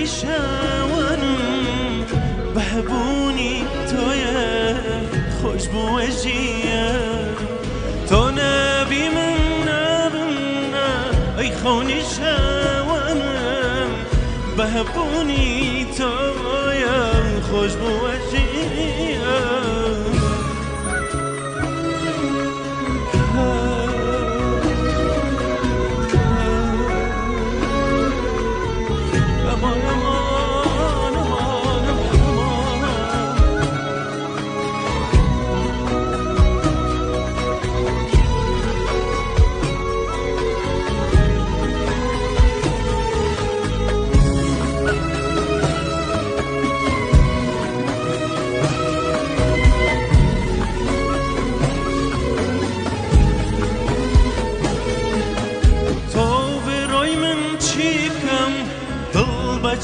شوانم بهبونی تویه خوشبو جیه تو نبی من نبنا ای خونی شوانم بهبونی تویه خوشبو جیه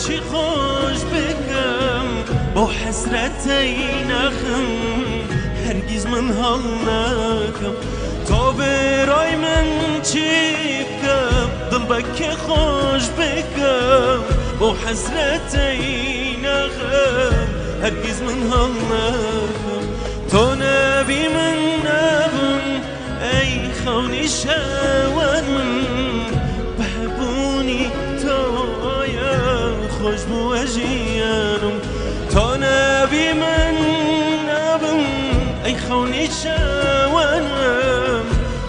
چی خوش بکم با حسرتی نخم هرگز من حال نکم تا برای من چی بکم دل بک خوش بکم با حسرتی نخم هرگز من حال نکم تو نبی من نبم ای خونی شوان من بهبونی خوشبو جیانم تا نبی من نبم ای خونی شوانم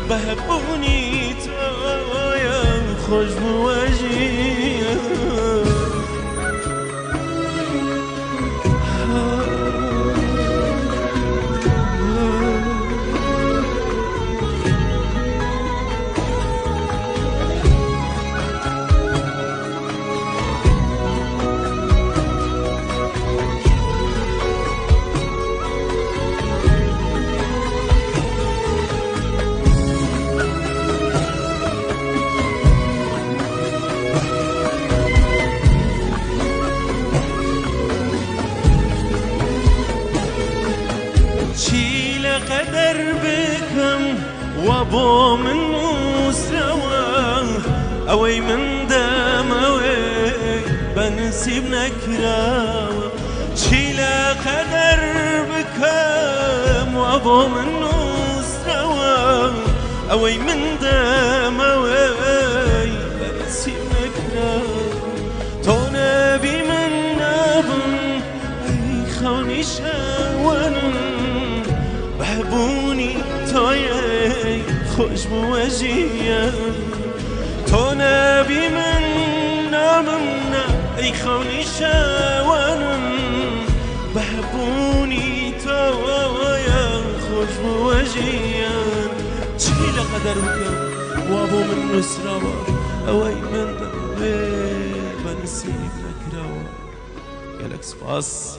بهبونی تویم خوشبو جیانم قدر بكم وابو من مستوى اوي من دم اوي بنسيب نكراوة شيلا قدر بكم وابو من مستوى اوي من دم اوي بنسيب نكراوة تو نبي من نبم اي خوني شوانم بهبونی تویه خوشبو جیه تو نبی من نبم نه ای خونی شوانم بهبونی تویه خوشبو جیه چی لقدر بکم وابو من نسراوه اوی من دموه بنسیب نکراوه گلک سپاس